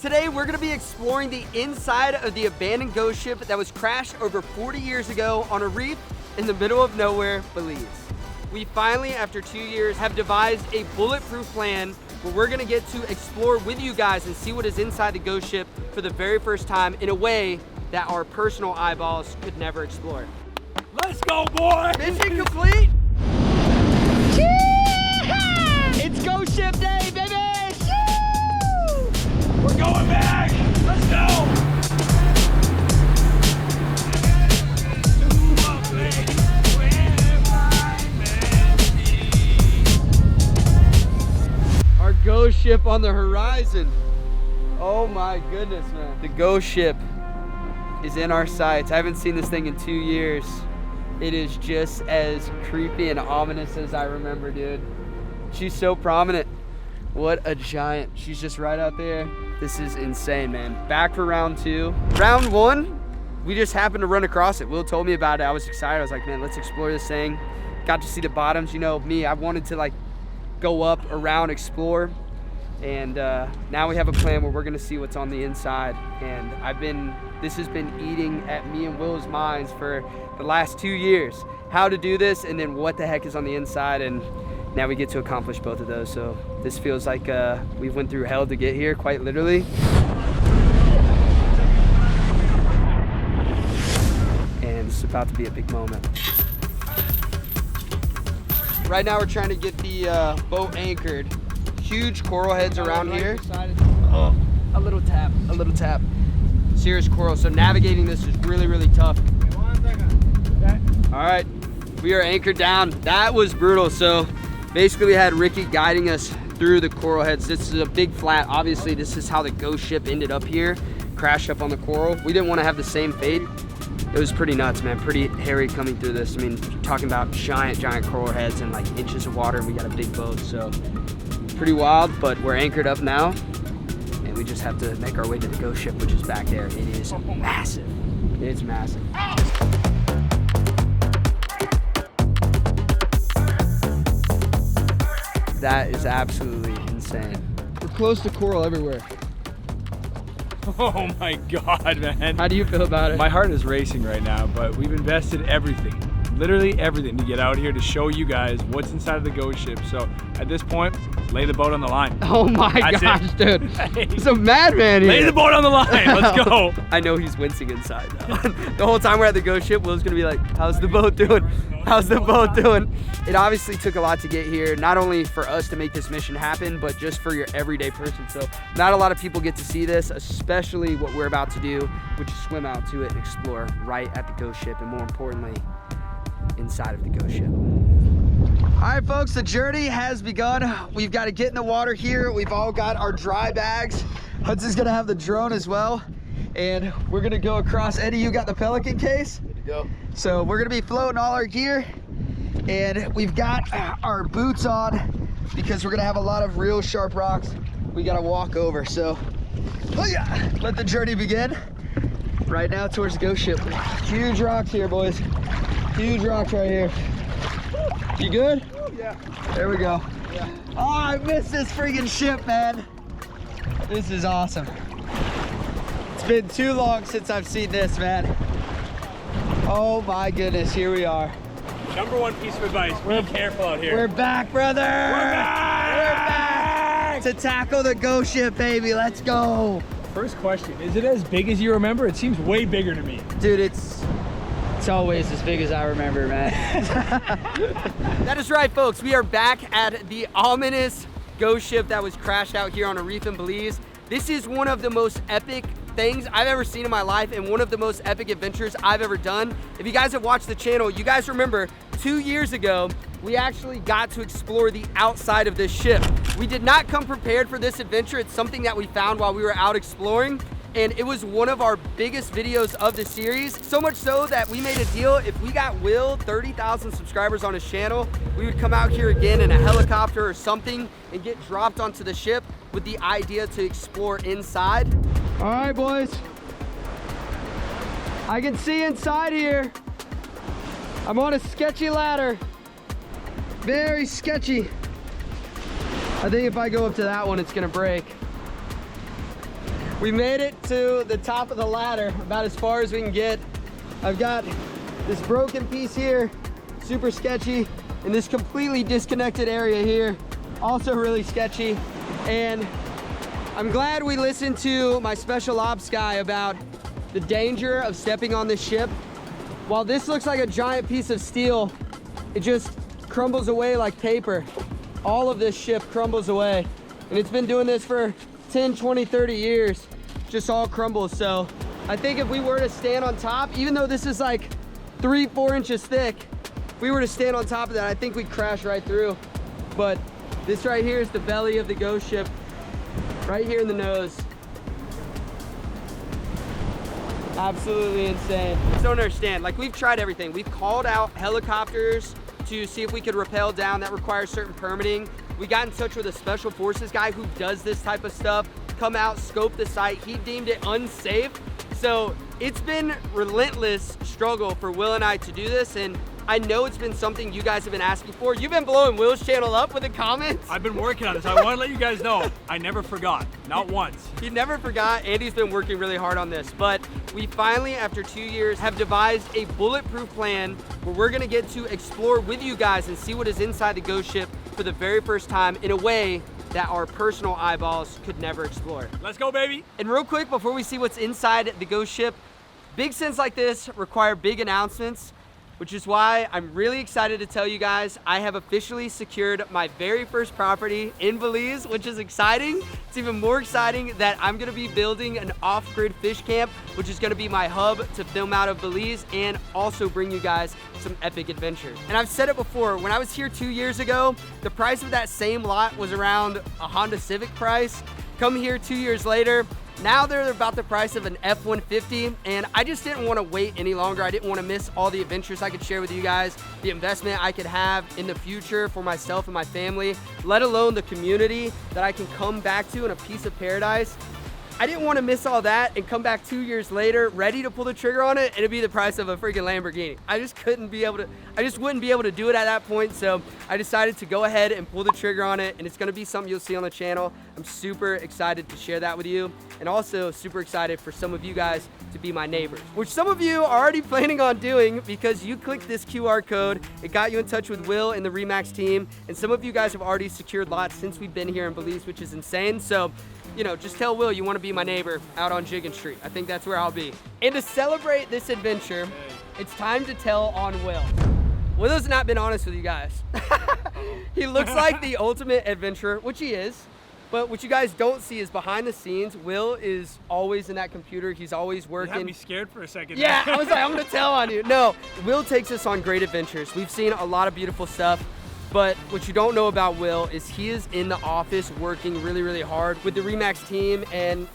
Today, we're gonna be exploring the inside of the abandoned ghost ship that was crashed over 40 years ago on a reef in the middle of nowhere, Belize. We finally, after 2 years, have devised a bulletproof plan where we're gonna get to explore with you guys and see what is inside the ghost ship for the very first time in a way that our personal eyeballs could never explore. Let's go, boy! Mission complete! It's ghost ship day, baby! We're going back! Let's go! Our ghost ship on the horizon. Oh my goodness, man. The ghost ship is in our sights. I haven't seen this thing in 2 years. It is just as creepy and ominous as I remember, dude. She's so prominent. What a giant. She's just right out there. This is insane, man. Back for round 2. Round 1, we just happened to run across it. Will told me about it. I was excited. I was like, man, let's explore this thing. Got to see the bottoms. You know me, I wanted to like go up, around, explore. And now we have a plan where we're gonna see what's on the inside. And this has been eating at me and Will's minds for the last 2 years. How to do this and then what the heck is on the inside, and now we get to accomplish both of those. So this feels like we went through hell to get here, quite literally. And it's about to be a big moment. Right now we're trying to get the boat anchored. Huge coral heads around here. A little tap. Serious coral, so navigating this is really, really tough. All right, we are anchored down. That was brutal. So basically we had Ricky guiding us through the coral heads. This is a big flat. Obviously this is how the ghost ship ended up here, crashed up on the coral. We didn't want to have the same fate. It was pretty nuts, man. Pretty hairy coming through this. I mean, talking about giant coral heads and like inches of water, and we got a big boat, so pretty wild. But we're anchored up now, and we just have to make our way to the ghost ship, which is back there. It is massive. It's massive. That is absolutely insane. We're close to coral everywhere. Oh my God, man. How do you feel about it? My heart is racing right now, but we've invested everything, literally everything, to get out here to show you guys what's inside of the ghost ship. So at this point, lay the boat on the line. Oh my gosh, dude. He's a madman here. Lay the boat on the line, let's go. I know he's wincing inside though. The whole time we're at the ghost ship, Will's gonna be like, how's the boat doing? How's the boat doing? It obviously took a lot to get here, not only for us to make this mission happen, but just for your everyday person. So not a lot of people get to see this, especially what we're about to do, which is swim out to it and explore right at the ghost ship, and more importantly, inside of the ghost ship. All right, folks, the journey has begun. We've got to get in the water here. We've all got our dry bags. Hudson's gonna have the drone as well. And we're gonna go across. Eddie, you got the Pelican case? Good to go. So we're gonna be floating all our gear, and we've got our boots on because we're gonna have a lot of real sharp rocks we gotta walk over. So let the journey begin. Right now towards the ghost ship. Huge rocks here, boys. Huge rocks right here. You good? Yeah. There we go. Yeah. Oh, I missed this freaking ship, man. This is awesome. It's been too long since I've seen this, man. Oh my goodness, here we are. #1 piece of advice, be careful out here. We're back, brother. We're back to tackle the ghost ship, baby. Let's go. First question, is it as big as you remember? It seems way bigger to me. Dude, it's always as big as I remember, man. That is right, folks. We are back at the ominous ghost ship that was crashed out here on a reef in Belize. This is one of the most epic things I've ever seen in my life, and one of the most epic adventures I've ever done. If you guys have watched the channel, you guys remember 2 years ago, we actually got to explore the outside of this ship. We did not come prepared for this adventure. It's something that we found while we were out exploring, and it was one of our biggest videos of the series. So much so that we made a deal. If we got Will 30,000 subscribers on his channel, we would come out here again in a helicopter or something and get dropped onto the ship with the idea to explore inside. All right, boys. I can see inside here. I'm on a sketchy ladder. Very sketchy. I think if I go up to that one, it's gonna break. We made it to the top of the ladder, about as far as we can get. I've got this broken piece here, super sketchy, and this completely disconnected area here, also really sketchy. And I'm glad we listened to my special ops guy about the danger of stepping on this ship. While this looks like a giant piece of steel, it just crumbles away like paper. All of this ship crumbles away. And it's been doing this for 10, 20, 30 years. Just all crumbles. So I think if we were to stand on top, even though this is like 3-4 inches thick, if we were to stand on top of that, I think we'd crash right through. But this right here is the belly of the ghost ship, right here in the nose. Absolutely insane. I just don't understand. Like, we've tried everything. We've called out helicopters to see if we could rappel down. That requires certain permitting. We got in touch with a special forces guy who does this type of stuff, come out, scope the site. He deemed it unsafe. So it's been relentless struggle for Will and I to do this. And I know it's been something you guys have been asking for. You've been blowing Will's channel up with the comments. I've been working on this. I want to let you guys know, I never forgot, not once. He never forgot. Andy's been working really hard on this, but we finally, after 2 years, have devised a bulletproof plan where we're gonna get to explore with you guys and see what is inside the ghost ship for the very first time in a way that our personal eyeballs could never explore. Let's go, baby. And real quick, before we see what's inside the ghost ship, big sins like this require big announcements, which is why I'm really excited to tell you guys I have officially secured my very first property in Belize, which is exciting. It's even more exciting that I'm gonna be building an off-grid fish camp, which is gonna be my hub to film out of Belize and also bring you guys some epic adventures. And I've said it before, when I was here 2 years ago, the price of that same lot was around a Honda Civic price. Come here 2 years later, now they're about the price of an F-150, and I just didn't want to wait any longer. I didn't want to miss all the adventures I could share with you guys, the investment I could have in the future for myself and my family, let alone the community that I can come back to in a piece of paradise. I didn't want to miss all that and come back 2 years later ready to pull the trigger on it and it'd be the price of a freaking Lamborghini. I just wouldn't be able to do it at that point. So I decided to go ahead and pull the trigger on it, and it's going to be something you'll see on the channel. I'm super excited to share that with you, and also super excited for some of you guys to be my neighbors, which some of you are already planning on doing because you clicked this QR code. It got you in touch with Will and the Remax team, and some of you guys have already secured lots since we've been here in Belize, which is insane. So, you know, just tell Will you want to be my neighbor out on Jiggin Street. I think that's where I'll be. And to celebrate this adventure, it's time to tell on Will. Will's not been honest with you guys. He looks like the ultimate adventurer, which he is. But what you guys don't see is behind the scenes, Will is always in that computer. He's always working. You had me scared for a second. Yeah, I was like, I'm gonna tell on you. No, Will takes us on great adventures. We've seen a lot of beautiful stuff. But what you don't know about Will is he is in the office working really, really hard with the Remax team, and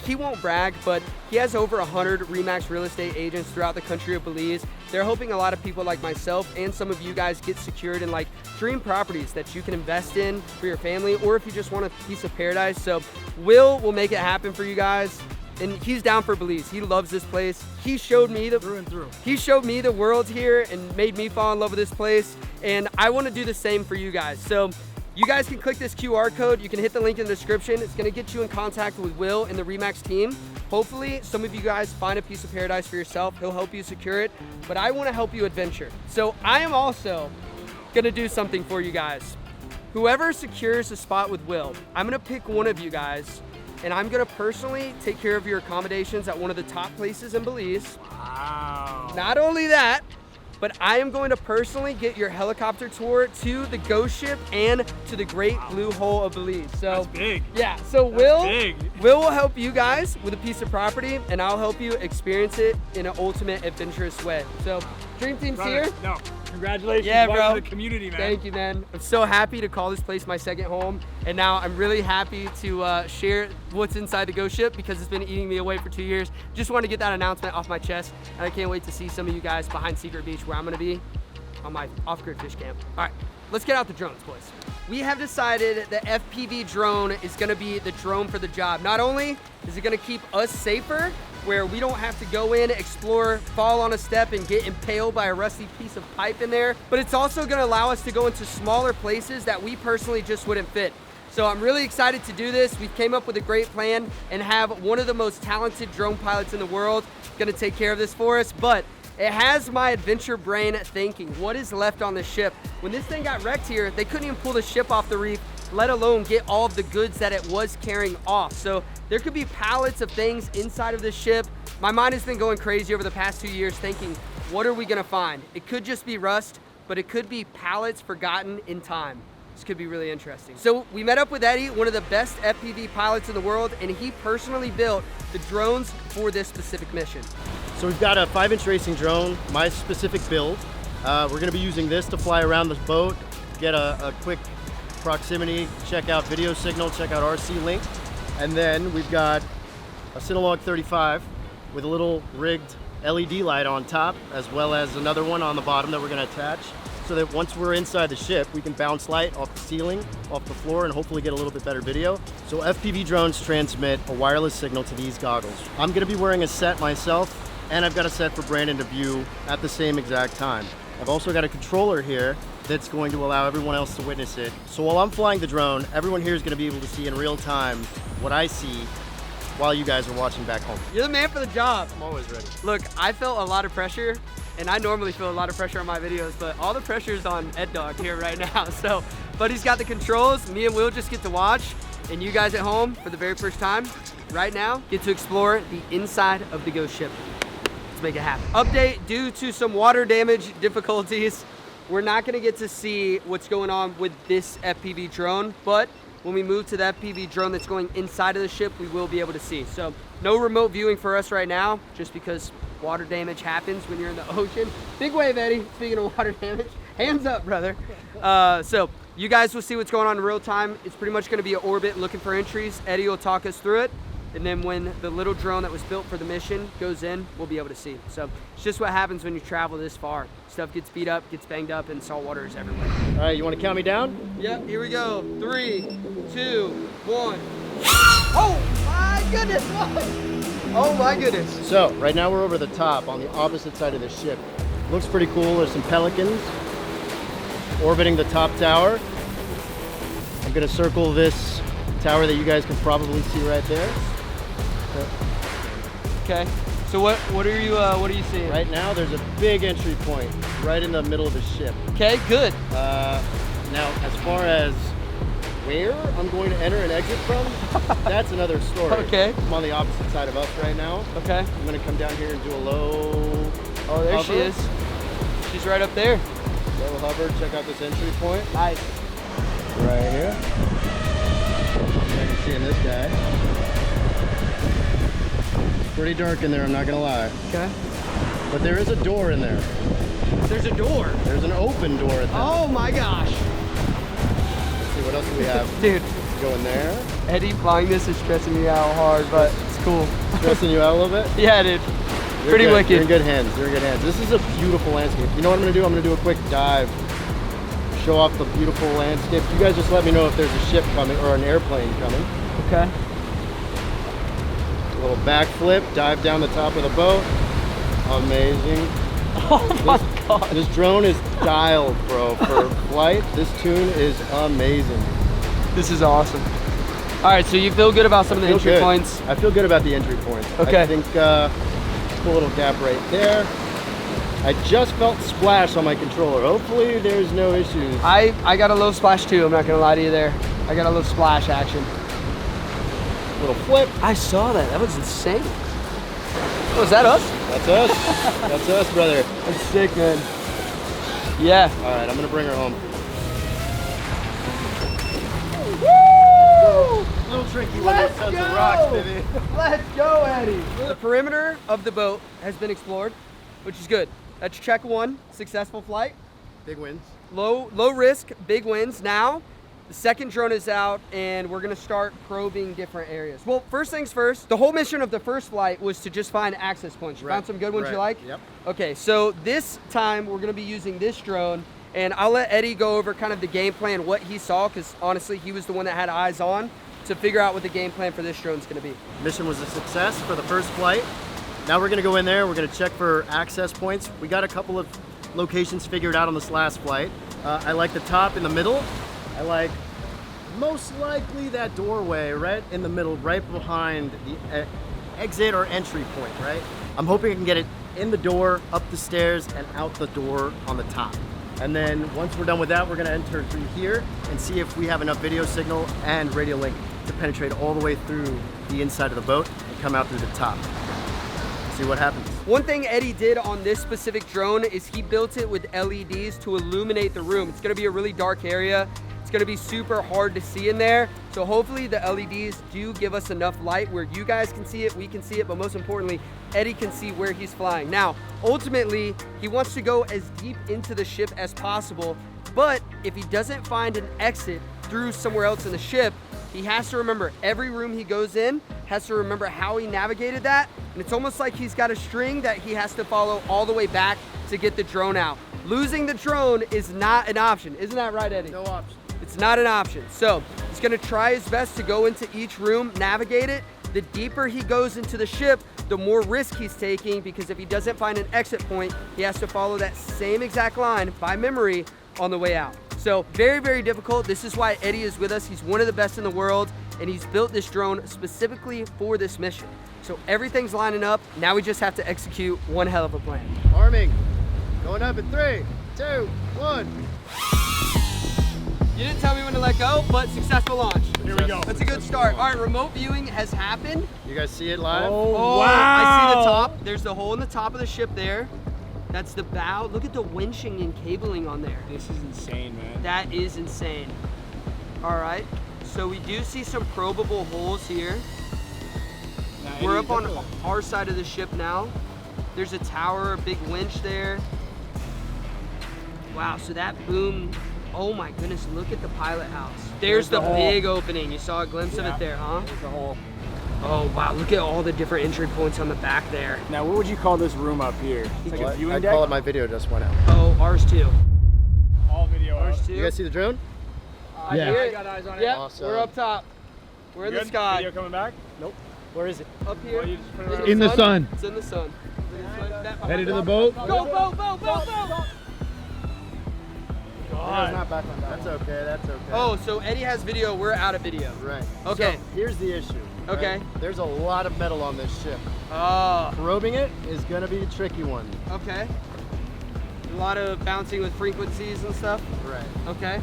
he won't brag, but he has over 100 Remax real estate agents throughout the country of Belize. They're helping a lot of people like myself and some of you guys get secured in like dream properties that you can invest in for your family, or if you just want a piece of paradise. So Will make it happen for you guys. And he's down for Belize. He loves this place. He showed me the through and through. He showed me the world here and made me fall in love with this place. And I want to do the same for you guys. So you guys can click this QR code. You can hit the link in the description. It's going to get you in contact with Will and the Remax team. Hopefully, some of you guys find a piece of paradise for yourself. He'll help you secure it. But I want to help you adventure. So I am also going to do something for you guys. Whoever secures a spot with Will, I'm going to pick one of you guys, and I'm gonna personally take care of your accommodations at one of the top places in Belize. Wow. Not only that, but I am going to personally get your helicopter tour to the ghost ship and to the Great Blue Hole of Belize. So that's big. Yeah, so Will will help you guys with a piece of property, and I'll help you experience it in an ultimate adventurous way. So Dream Team's here. No. Congratulations. Yeah, bro. To the community, man. Thank you, man. I'm so happy to call this place my second home, and now I'm really happy to share what's inside the ghost ship because it's been eating me away for 2 years. Just want to get that announcement off my chest, and I can't wait to see some of you guys behind Secret Beach where I'm going to be on my off-grid fish camp. All right, let's get out the drones, boys. We have decided the FPV drone is going to be the drone for the job. Not only is it going to keep us safer, where we don't have to go in, explore, fall on a step, and get impaled by a rusty piece of pipe in there, but it's also gonna allow us to go into smaller places that we personally just wouldn't fit. So I'm really excited to do this. We came up with a great plan and have one of the most talented drone pilots in the world gonna take care of this for us, but it has my adventure brain thinking, what is left on the ship? When this thing got wrecked here, they couldn't even pull the ship off the reef, let alone get all of the goods that it was carrying off. So there could be pallets of things inside of this ship. My mind has been going crazy over the past 2 years thinking, what are we gonna find? It could just be rust, but it could be pallets forgotten in time. This could be really interesting. So we met up with Eddie, one of the best FPV pilots in the world, and he personally built the drones for this specific mission. So we've got a 5-inch racing drone, my specific build. We're gonna be using this to fly around the boat, get a quick proximity, check out video signal, check out RC link. And then we've got a Cinelog 35 with a little rigged LED light on top, as well as another one on the bottom that we're gonna attach, so that once we're inside the ship, we can bounce light off the ceiling, off the floor, and hopefully get a little bit better video. So FPV drones transmit a wireless signal to these goggles. I'm gonna be wearing a set myself, and I've got a set for Brandon to view at the same exact time. I've also got a controller here that's going to allow everyone else to witness it. So while I'm flying the drone, everyone here is gonna be able to see in real time what I see while you guys are watching back home. You're the man for the job. I'm always ready. Look, I felt a lot of pressure, and I normally feel a lot of pressure on my videos, but all the pressure is on Ed Dog here right now. So, but he's got the controls. Me and Will just get to watch, and you guys at home for the very first time, right now, get to explore the inside of the ghost ship. Let's make it happen. Update, due to some water damage difficulties, we're not gonna get to see what's going on with this FPV drone, but when we move to the FPV drone that's going inside of the ship, we will be able to see. So no remote viewing for us right now, just because water damage happens when you're in the ocean. Big wave, Eddie, speaking of water damage. Hands up, brother. So you guys will see what's going on in real time. It's pretty much gonna be an orbit looking for entries. Eddie will talk us through it. And then when the little drone that was built for the mission goes in, we'll be able to see. So it's just what happens when you travel this far. Stuff gets beat up, gets banged up, and salt water is everywhere. All right, you wanna count me down? Yep, here we go. 3, 2, 1. Oh my goodness! Oh my goodness. So right now we're over the top on the opposite side of the ship. Looks pretty cool. There's some pelicans orbiting the top tower. I'm gonna circle this tower that you guys can probably see right there. Okay. So what are you seeing? Right now there's a big entry point right in the middle of the ship. Okay, good. Now as far as where I'm going to enter and exit from, that's another story. Okay. I'm on the opposite side of us right now. Okay. I'm gonna come down here and do a low Oh, there hover. she is. She's right up there. Low hover, check out this entry point. Nice. Right here. I can see in this guy. Pretty dark in there, I'm not gonna lie. Okay. But there is a door in there. There's a door. There's an open door at the Oh my gosh. Let's see, what else do we have? Dude, Go in there. Eddie flying this is stressing me out hard, but it's cool. Stressing you out a little bit? Yeah, dude. You're Pretty good. wicked. You're in good hands. You're in good hands. This is a beautiful landscape. You know what I'm gonna do? I'm gonna do a quick dive. Show off the beautiful landscape. You guys just let me know if there's a ship coming or an airplane coming. Okay. A little backflip, dive down the top of the boat. Amazing. Oh my god. This drone is dialed, bro, for flight. This tune is amazing. This is awesome. All right, so you feel good about some of the entry good. points? I feel good about the entry points. Okay. I think a little gap right there. I just felt splash on my controller. Hopefully there's no issues. I got a low splash too, I'm not gonna lie to you there. I got a little splash action. Little flip. I saw that, that was insane. Oh, is that us? That's us. That's us, brother. That's sick, man. Yeah. All right, I'm gonna bring her home. Woo! A little tricky when Let's it comes to go! rocks, baby. Let's go, Eddie. The perimeter of the boat has been explored, which is good. That's check one, successful flight. Big wins. Low risk, big wins. Now, the second drone is out and we're gonna start probing different areas. Well, first things first, the whole mission of the first flight was to just find access points. You found some good ones you like? Yep. Okay, so this time we're gonna be using this drone and I'll let Eddie go over kind of the game plan, what he saw, because honestly, he was the one that had eyes on to figure out what the game plan for this drone is gonna be. Mission was a success for the first flight. Now we're gonna go in there, we're gonna check for access points. We got a couple of locations figured out on this last flight. I like the top in the middle. I like most likely that doorway right in the middle, right behind the exit or entry point, right? I'm hoping I can get it in the door, up the stairs, and out the door on the top. And then once we're done with that, we're gonna enter through here and see if we have enough video signal and radio link to penetrate all the way through the inside of the boat and come out through the top. See what happens. One thing Eddie did on this specific drone is he built it with LEDs to illuminate the room. It's gonna be a really dark area. It's gonna be super hard to see in there. So hopefully the LEDs do give us enough light where you guys can see it, we can see it, but most importantly, Eddie can see where he's flying. Now, ultimately, he wants to go as deep into the ship as possible, but if he doesn't find an exit through somewhere else in the ship, he has to remember every room he goes in, has to remember how he navigated that, and it's almost like he's got a string that he has to follow all the way back to get the drone out. Losing the drone is not an option. Isn't that right, Eddie? No option. It's not an option. So he's gonna try his best to go into each room, navigate it. The deeper he goes into the ship, the more risk he's taking, because if he doesn't find an exit point, he has to follow that same exact line by memory on the way out. So very, very difficult. This is why Eddie is with us. He's one of the best in the world, and he's built this drone specifically for this mission. So everything's lining up. Now we just have to execute one hell of a plan. Arming, going up in 3, 2, 1. You didn't tell me when to let go, but successful launch. Here we go. That's a good start. All right, remote viewing has happened. You guys see it live? Oh, wow. I see the top. There's the hole in the top of the ship there. That's the bow. Look at the winching and cabling on there. This is insane, man. That is insane. All right, so we do see some probable holes here. Now, We're Eddie, up on our side of the ship now. There's a tower, a big winch there. Wow, so that boom, oh my goodness, look at the pilot house. There's the big opening. You saw a glimpse of it there, huh? There's a hole. Oh wow, look at all the different entry points on the back there. Now, what would you call this room up here? It's like a viewing I'd deck? call it my video just went out. Oh, ours too. All video. Ours too. You guys see the drone? I hear it. I got eyes on it. Yep, Awesome. we're up top. We're in the Good? sky. Video coming back? Nope. Where is it? Up here. Well, you just put it around. In the sun. It's in the sun. Headed to the boat. Go, boat, boat, boat, boat! Video's not back on. That's okay. That's okay. Oh, so Eddie has video, we're out of video. Right. Okay. So here's the issue. right? Okay. There's a lot of metal on this ship. Oh, Probing it is gonna be the tricky one. okay. A lot of bouncing with frequencies and stuff. Right. Okay.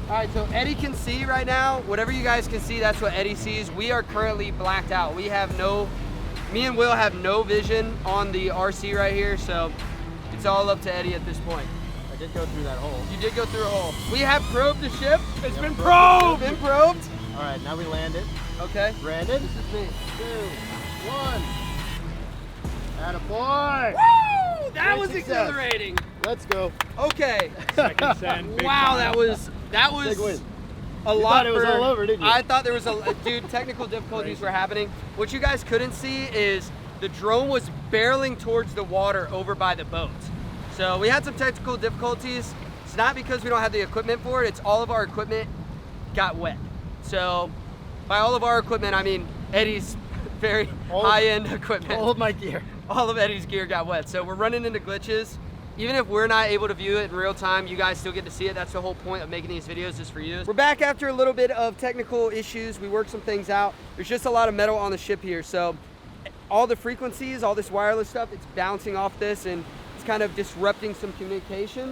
All right, so Eddie can see right now. Whatever you guys can see, that's what Eddie sees. We are currently blacked out. We have no, me and Will have no vision on the RC right here, so it's all up to Eddie at this point. I did go through that hole. You did go through a hole. We have probed the ship. It's been Probed. probed! Been probed. All right, now we landed. Okay. Brandon. This is me. 2, 1. Attaboy! Woo! That Great was success. exhilarating. Let's go. Okay. Second send. Big Wow, time. that was Big win. a You lot. thought it was for- all over, didn't you? I thought there was a dude. Technical difficulties were happening. What you guys couldn't see is the drone was barreling towards the water over by the boat. So we had some technical difficulties. It's not because we don't have the equipment for it. It's all of our equipment got wet. So by all of our equipment, I mean Eddie's very high-end equipment. All of my gear. All of Eddie's gear got wet. So we're running into glitches. Even if we're not able to view it in real time, you guys still get to see it. That's the whole point of making these videos, is for you. We're back after a little bit of technical issues. We worked some things out. There's just a lot of metal on the ship here. So all the frequencies, all this wireless stuff, it's bouncing off this and it's kind of disrupting some communication.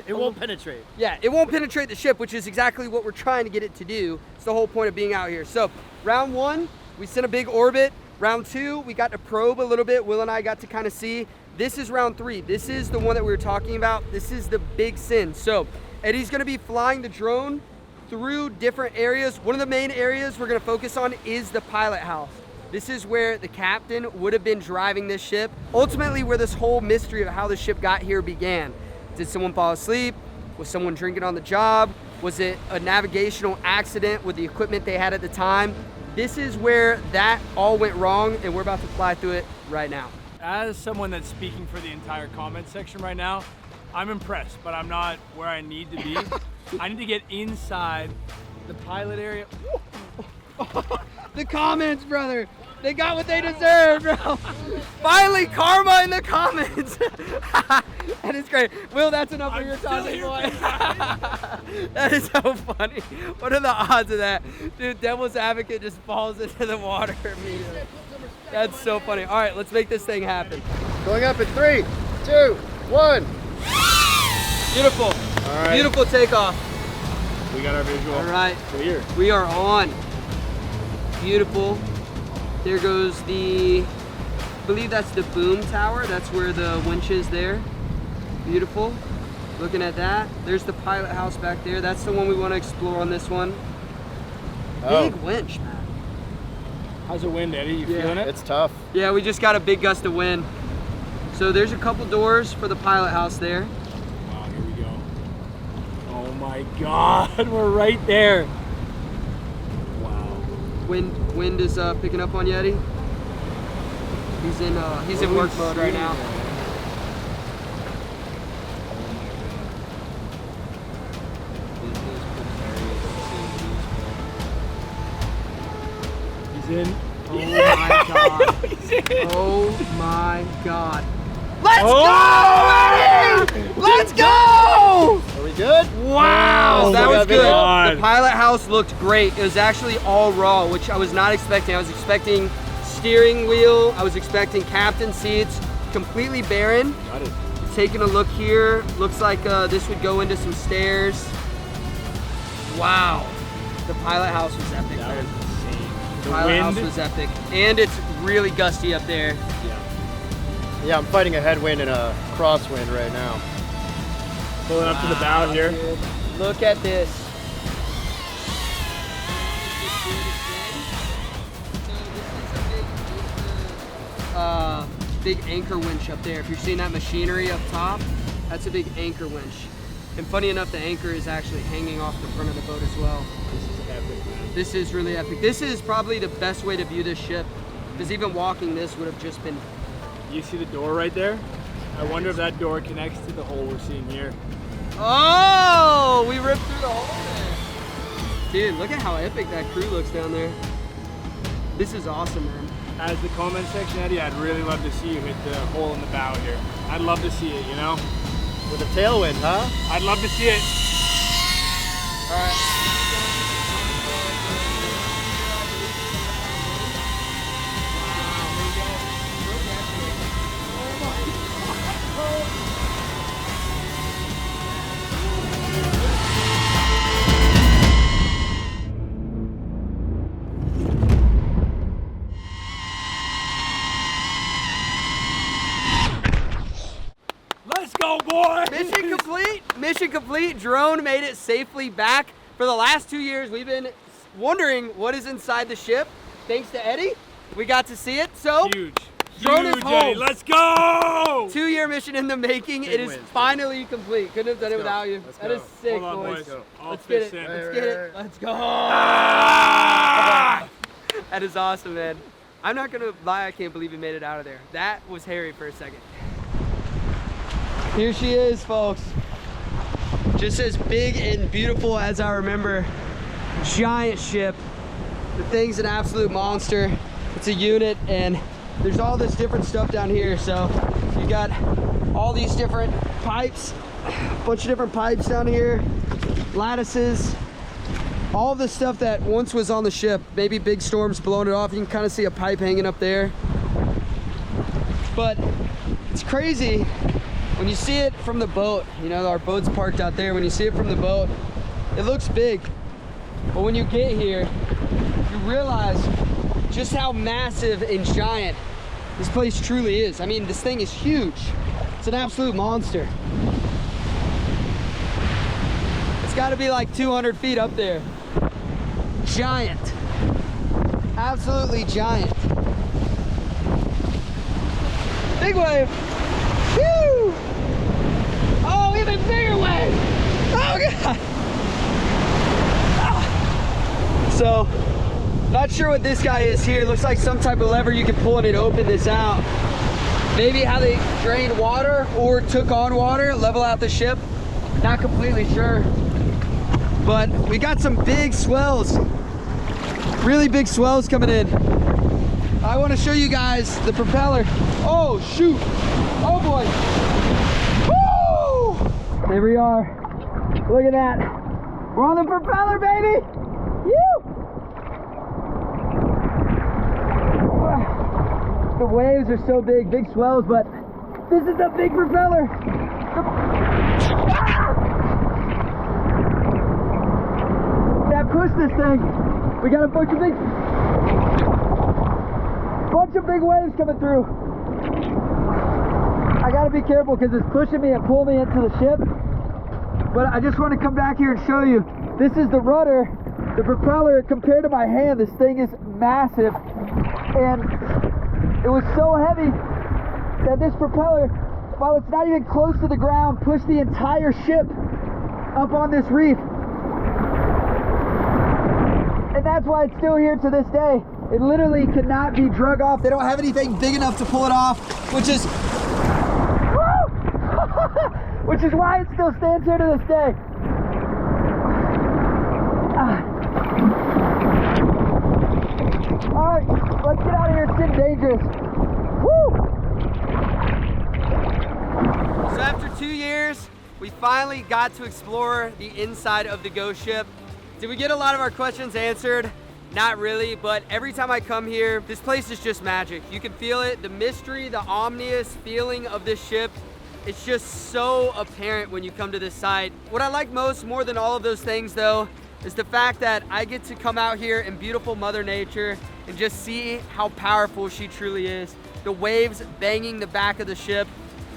It won't penetrate. Yeah, it won't penetrate the ship, which is exactly what we're trying to get it to do. It's the whole point of being out here. So round one, we sent a big orbit. Round two, we got to probe a little bit. Will and I got to kind of see. This is round three. This is the one that we were talking about. This is the big sin. So Eddie's gonna be flying the drone through different areas. One of the main areas we're gonna focus on is the pilot house. This is where the captain would have been driving this ship. Ultimately, where this whole mystery of how the ship got here began. Did someone fall asleep? Was someone drinking on the job? Was it a navigational accident with the equipment they had at the time? This is where that all went wrong, and we're about to fly through it right now. As someone that's speaking for the entire comment section right now, I'm impressed, but I'm not where I need to be. I need to get inside the pilot area. The comments, brother. They got what they deserve, bro. Finally, karma in the comments. That is great. Will, that's enough for your talking point. That is so funny. What are the odds of that? Dude, Devil's Advocate just falls into the water immediately. That's so funny. All right, let's make this thing happen. Going up in 3, 2, 1. Beautiful. All right. Beautiful takeoff. We got our visual. All right. Clear. We are on. Beautiful. There goes the, I believe that's the boom tower. That's where the winch is there. Beautiful. Looking at that. There's the pilot house back there. That's the one we want to explore on this one. Big winch, man. How's the wind, Eddie? You Yeah. feeling it? It's tough. Yeah, we just got a big gust of wind. So there's a couple doors for the pilot house there. Wow, here we go. Oh my God, we're right there. Wow. Wind is picking up on you, Eddie. He's in work mode right now. He's in. Oh my God. Oh my God. Let's go, Eddie! Let's go! Are we good? Wow, Oh that my was good. God. The pilot house looked great. It was actually all raw, which I was not expecting. I was expecting steering wheel. I was expecting captain seats, completely barren. Got it. Taking a look here, looks like this would go into some stairs. Wow, the pilot house was epic, That man. was insane. The The pilot house wind. was epic, and it's really gusty up there. Yeah. Yeah, I'm fighting a headwind and a crosswind right now. Pulling up to the bow Wow, here. dude. Look at this. Big anchor winch up there. If you're seeing that machinery up top, that's a big anchor winch. And funny enough, the anchor is actually hanging off the front of the boat as well. This is epic, man. This is really epic. This is probably the best way to view this ship, because even walking this would have just been. You see the door right there? I wonder if that door connects to the hole we're seeing here. Oh, we ripped through the hole there. Dude, look at how epic that crew looks down there. This is awesome, man. As the comment section, Eddie, I'd really love to see you hit the hole in the bow here. I'd love to see it, you know? With a tailwind, huh? I'd love to see it. All right. Let's go, boys! Mission complete. Mission complete. Drone made it safely back. For the last 2 years, we've been wondering what is inside the ship. Thanks to Eddie, we got to see it. So, Huge. drone is Huge, Eddie. home. Let's go! 2-year mission in the making. Big it is wins. finally complete. Couldn't have done it Let's go. without you. Let's That go. is sick, Hold on, boys. boys. All Let's get it. fists in. Let's get it. Let's go. Ah! That is awesome, man. I'm not gonna lie, I can't believe we made it out of there. That was hairy for a second. Here she is, folks. Just as big and beautiful as I remember. Giant ship. The thing's an absolute monster. It's a unit, and there's all this different stuff down here. So you got all these different pipes, a bunch of different pipes down here, lattices, all the stuff that once was on the ship. Maybe big storms blowing it off. You can kind of see a pipe hanging up there. But it's crazy when you see it from the boat. You know, our boat's parked out there. When you see it from the boat, it looks big. But when you get here, you realize just how massive and giant this place truly is. I mean, this thing is huge. It's an absolute monster. It's got to be like 200 feet up there. Giant. Absolutely giant. Big wave. Woo! Oh, even bigger wave. Oh, God. So, not sure what this guy is here. Looks like some type of lever you can pull and it open this out. Maybe how they drained water or took on water, level out the ship. Not completely sure. But we got some big swells. Really big swells coming in. I want to show you guys the propeller. Oh, shoot. Oh, boy. Woo! There we are. Look at that. We're on the propeller, baby. Woo! The waves are so big, big swells, but this is the big propeller. Now push this thing. We got a bunch of big waves coming through. I gotta be careful because it's pushing me and pulling me into the ship. But I just want to come back here and show you. This is the rudder, the propeller. Compared to my hand, this thing is massive. And it was so heavy that this propeller, while it's not even close to the ground, pushed the entire ship up on this reef. And that's why it's still here to this day. It literally cannot be drug off. They don't have anything big enough to pull it off, which is which is why it still stands here to this day. All right, let's get out of here. It's getting dangerous. Woo! So after 2 years, we finally got to explore the inside of the Ghost Ship. Did we get a lot of our questions answered? Not really, but every time I come here, this place is just magic. You can feel it, the mystery, the ominous feeling of this ship. It's just so apparent when you come to this site. What I like most, more than all of those things though, is the fact that I get to come out here in beautiful Mother Nature and just see how powerful she truly is. The waves banging the back of the ship.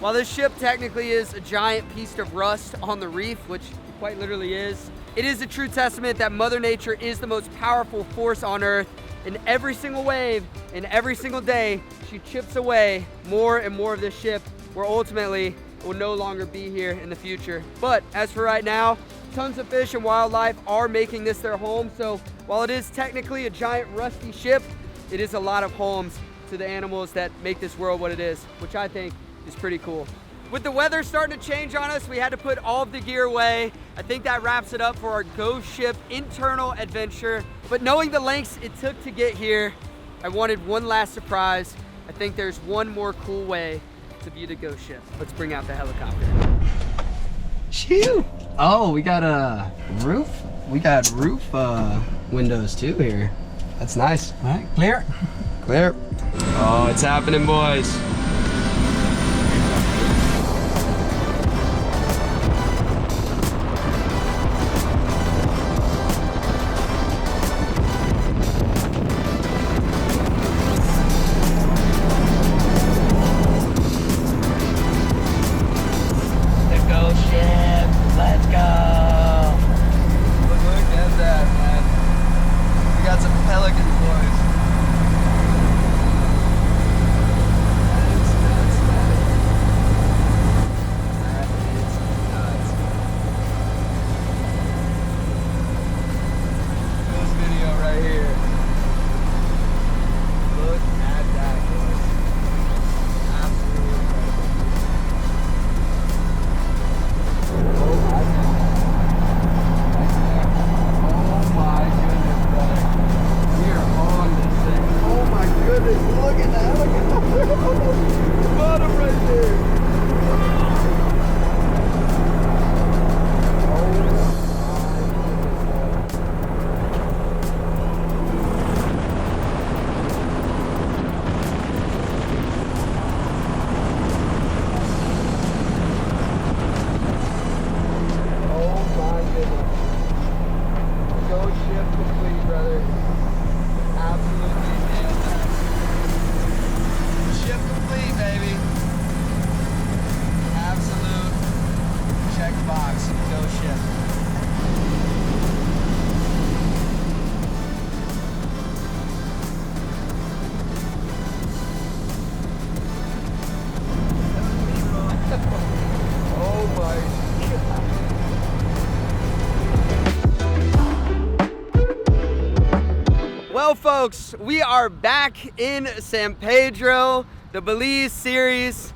While this ship technically is a giant piece of rust on the reef, which it quite literally is, it is a true testament that Mother Nature is the most powerful force on Earth. In every single wave, in every single day, she chips away more and more of this ship, where ultimately it will no longer be here in the future. But as for right now, tons of fish and wildlife are making this their home. So while it is technically a giant rusty ship, it is a lot of homes to the animals that make this world what it is, which I think is pretty cool. With the weather starting to change on us, we had to put all of the gear away. I think that wraps it up for our Ghost Ship internal adventure. But knowing the lengths it took to get here, I wanted one last surprise. I think there's one more cool way to view the Ghost Ship. Let's bring out the helicopter. Shoo! Oh, we got a roof. We got roof windows too here. That's nice. All right, clear. Clear. Oh, it's happening, boys. Well, folks, we are back in San Pedro, the Belize series.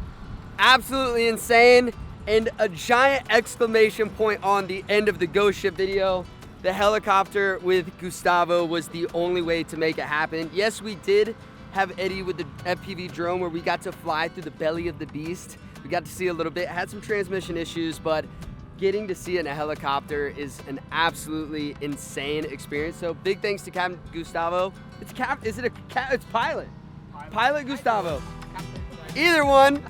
Absolutely insane, and a giant exclamation point on the end of the Ghost Ship video. The helicopter with Gustavo was the only way to make it happen. Yes, we did have Eddie with the FPV drone where we got to fly through the belly of the beast. We got to see a little bit, had some transmission issues, but getting to see it in a helicopter is an absolutely insane experience. So big thanks to Captain Gustavo. It's Pilot. Pilot Gustavo. Either one.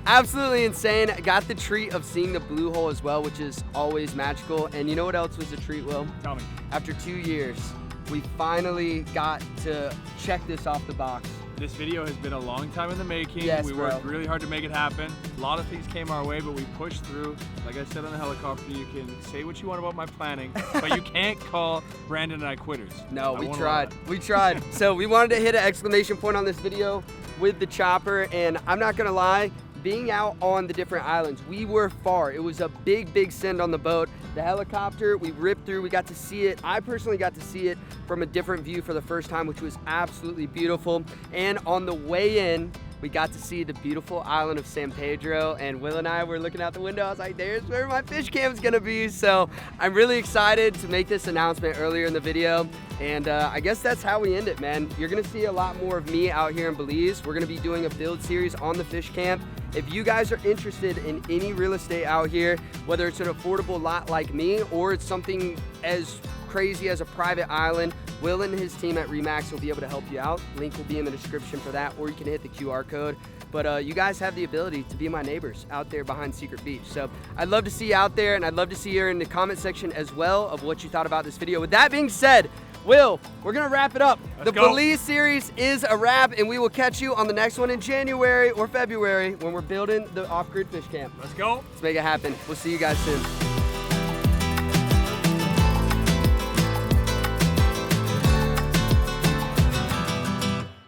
Absolutely insane. I got the treat of seeing the blue hole as well, which is always magical. And you know what else was a treat, Will? Tell me. After 2 years, we finally got to check this off the box. This video has been a long time in the making. Yes, we worked really hard to make it happen. A lot of things came our way, but we pushed through. Like I said on the helicopter, you can say what you want about my planning, but you can't call Brandon and I quitters. No, we tried. We tried. So we wanted to hit an exclamation point on this video with the chopper, and I'm not gonna lie, being out on the different islands, we were far. It was a big, big send on the boat. The helicopter, we ripped through, we got to see it. I personally got to see it from a different view for the first time, which was absolutely beautiful. And on the way in, we got to see the beautiful island of San Pedro, and Will and I were looking out the window. I was like, there's where my fish camp's gonna be. So I'm really excited to make this announcement earlier in the video. And I guess that's how we end it, man. You're gonna see a lot more of me out here in Belize. We're gonna be doing a build series on the fish camp. If you guys are interested in any real estate out here, whether it's an affordable lot like me, or it's something as crazy as a private island, Will and his team at Remax will be able to help you out. Link will be in the description for that, or you can hit the QR code. But you guys have the ability to be my neighbors out there behind Secret Beach. So I'd love to see you out there, and I'd love to see you in the comment section as well of what you thought about this video. With that being said, Will, we're gonna wrap it up. The Belize series is a wrap, and we will catch you on the next one in January or February when we're building the off-grid fish camp. Let's go. Let's make it happen. We'll see you guys soon.